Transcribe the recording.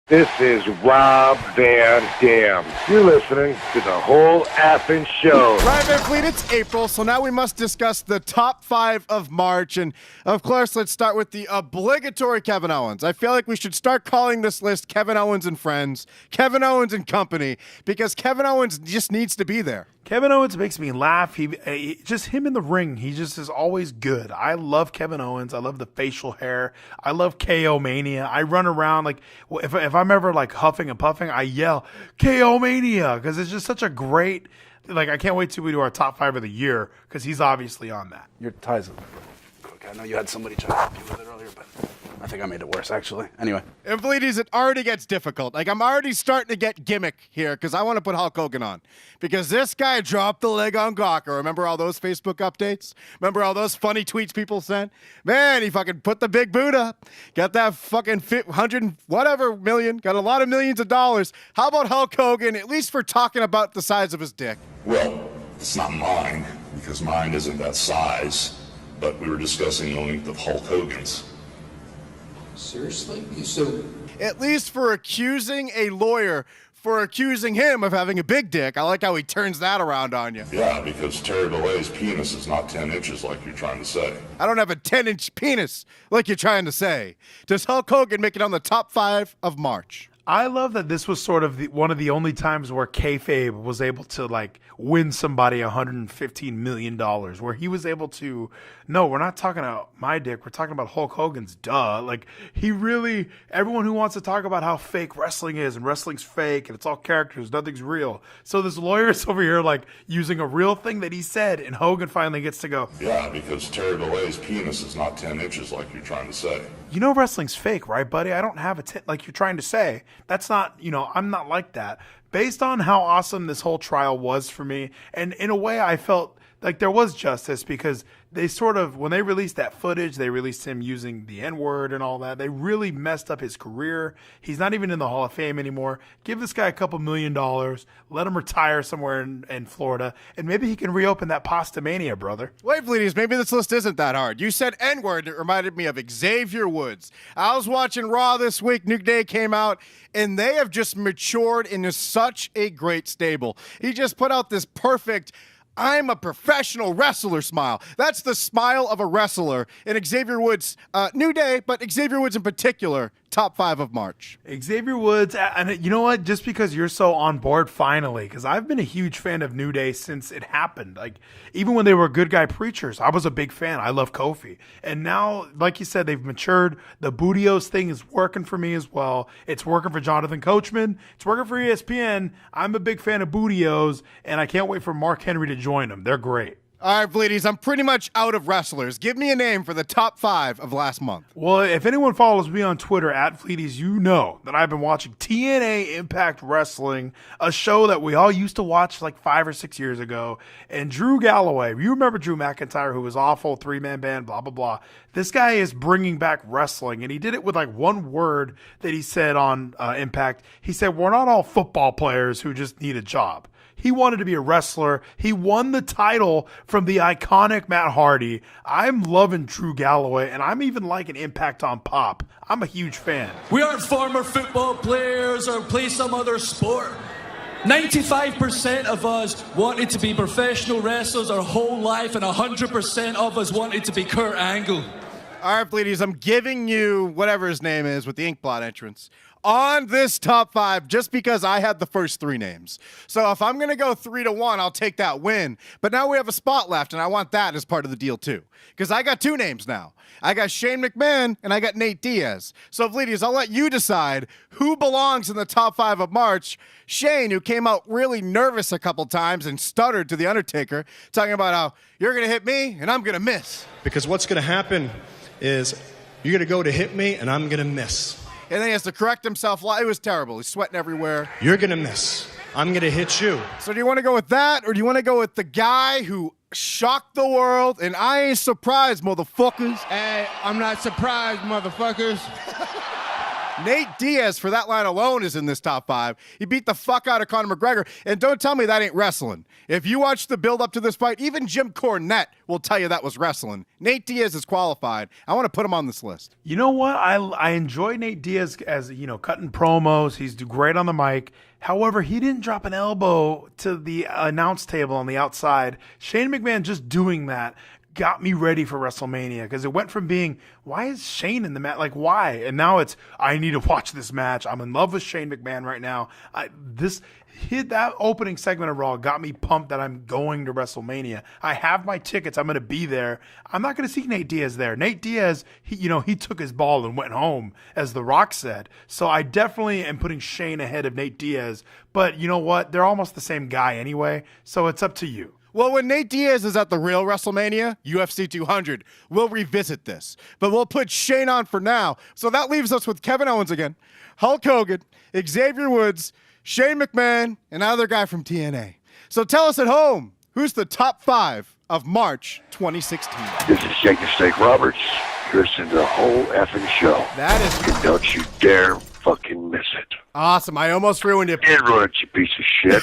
This is Rob Van Dam. You're listening to the Whole Athens Show. Ryan Van Fleet, it's April, so now we must discuss the top 5 of March. And, of course, let's start with the obligatory Kevin Owens. I feel like we should start calling this list Kevin Owens and Friends, Kevin Owens and Company, because Kevin Owens just needs to be there. Kevin Owens makes me laugh. He just him in the ring. He just is always good. I love Kevin Owens. I love the facial hair. I love KO Mania. I run around like if I'm ever like huffing and puffing, I yell KO Mania because it's just such a great. Like I can't wait till we do our top 5 of the year because he's obviously on that. Your ties are quick. I know you had somebody try to help you with it earlier, but I think I made it worse, actually. Anyway. And Fleeties, it already gets difficult. Like, I'm already starting to get gimmick here because I want to put Hulk Hogan on. Because this guy dropped the leg on Gawker. Remember all those Facebook updates? Remember all those funny tweets people sent? Man, he fucking put the big boot up. Got that fucking 100 whatever million. Got a lot of millions of dollars. How about Hulk Hogan, at least for talking about the size of his dick? Well, it's not mine, because mine isn't that size. But we were discussing the length of Hulk Hogan's. Seriously? So, at least for accusing a lawyer for accusing him of having a big dick. I like how he turns that around on you. Yeah, because Terry Bollea's penis is not 10 inches like you're trying to say. I don't have a 10-inch penis like you're trying to say. Does Hulk Hogan make it on the top 5 of March? I love that this was sort of one of the only times where kayfabe was able to like win somebody $115 million, where he was able to, no, we're not talking about my dick. We're talking about Hulk Hogan's, duh. Like he really, everyone who wants to talk about how fake wrestling is and wrestling's fake and it's all characters, nothing's real. So this lawyer is over here like using a real thing that he said, and Hogan finally gets to go, Yeah, because Terry Bollea's penis is not 10 inches like you're trying to say. You know wrestling's fake, right, buddy? I don't have a like you're trying to say. That's not, I'm not like that. Based on how awesome this whole trial was for me, and in a way I felt like there was justice because they sort of, when they released that footage, they released him using the N-word and all that. They really messed up his career. He's not even in the Hall of Fame anymore. Give this guy a couple $1 million. Let him retire somewhere in Florida, and maybe he can reopen that Pasta Mania, brother. Wait, Fleeties, maybe this list isn't that hard. You said N-word. It reminded me of Xavier Woods. I was watching Raw this week. New Day came out, and they have just matured into such a great stable. He just put out this perfect I'm a professional wrestler smile. That's the smile of a wrestler. And Xavier Woods, New Day, but Xavier Woods in particular, top 5 of March. Xavier Woods, and you know what? Just because you're so on board finally, because I've been a huge fan of New Day since it happened. Like, even when they were good guy preachers, I was a big fan. I love Kofi. And now, like you said, they've matured. The Bootios thing is working for me as well. It's working for Jonathan Coachman. It's working for ESPN. I'm a big fan of Bootios, and I can't wait for Mark Henry to join them. They're great. All right, Fleeties, I'm pretty much out of wrestlers. Give me a name for the top 5 of last month. Well, if anyone follows me on Twitter at Fleeties, you know that I've been watching TNA Impact Wrestling, a show that we all used to watch like 5 or 6 years ago. And Drew Galloway, you remember Drew McIntyre, who was awful, 3-man band, blah, blah, blah. This guy is bringing back wrestling, and he did it with like one word that he said on Impact. He said, we're not all football players who just need a job. He wanted to be a wrestler. He won the title from the iconic Matt Hardy. I'm loving Drew Galloway, and I'm even liking Impact on Pop. I'm a huge fan. We aren't former football players or play some other sport. 95% of us wanted to be professional wrestlers our whole life, and 100% of us wanted to be Kurt Angle. All right, Fleeties, I'm giving you whatever his name is with the Inkblot entrance on this top 5 just because I had the first 3 names. So if I'm going to go 3-1, I'll take that win. But now we have a spot left, and I want that as part of the deal too. Because I got 2 names now. I got Shane McMahon, and I got Nate Diaz. So, Fleeties, I'll let you decide who belongs in the top 5 of March. Shane, who came out really nervous a couple times and stuttered to The Undertaker, talking about how you're going to hit me, and I'm going to miss. Because what's going to happen is you're going to go to hit me, and I'm going to miss. And then he has to correct himself. It was terrible. He's sweating everywhere. You're going to miss. I'm going to hit you. So do you want to go with that, or do you want to go with the guy who shocked the world, and I ain't surprised, motherfuckers? Hey, I'm not surprised, motherfuckers. Nate Diaz, for that line alone, is in this top 5. He beat the fuck out of Conor McGregor. And don't tell me that ain't wrestling. If you watch the build up to this fight, even Jim Cornette will tell you that was wrestling. Nate Diaz is qualified. I want to put him on this list. You know what? I enjoy Nate Diaz as, cutting promos. He's great on the mic. However, he didn't drop an elbow to the announce table on the outside. Shane McMahon just doing that got me ready for WrestleMania, because it went from being, why is Shane in the match? Like, why? And now it's, I need to watch this match. I'm in love with Shane McMahon right now. That opening segment of Raw got me pumped that I'm going to WrestleMania. I have my tickets. I'm going to be there. I'm not going to see Nate Diaz there. Nate Diaz, he took his ball and went home, as The Rock said. So I definitely am putting Shane ahead of Nate Diaz. But you know what? They're almost the same guy anyway. So it's up to you. Well, when Nate Diaz is at the real WrestleMania, UFC 200, we'll revisit this. But we'll put Shane on for now. So that leaves us with Kevin Owens again, Hulk Hogan, Xavier Woods, Shane McMahon, and another guy from TNA. So tell us at home, who's the top 5 of March 2016? This is Jake the Snake Roberts. You're listening to the whole effing show. That is... And don't you dare fucking miss it. Awesome. I almost ruined it. And run it, you piece of shit.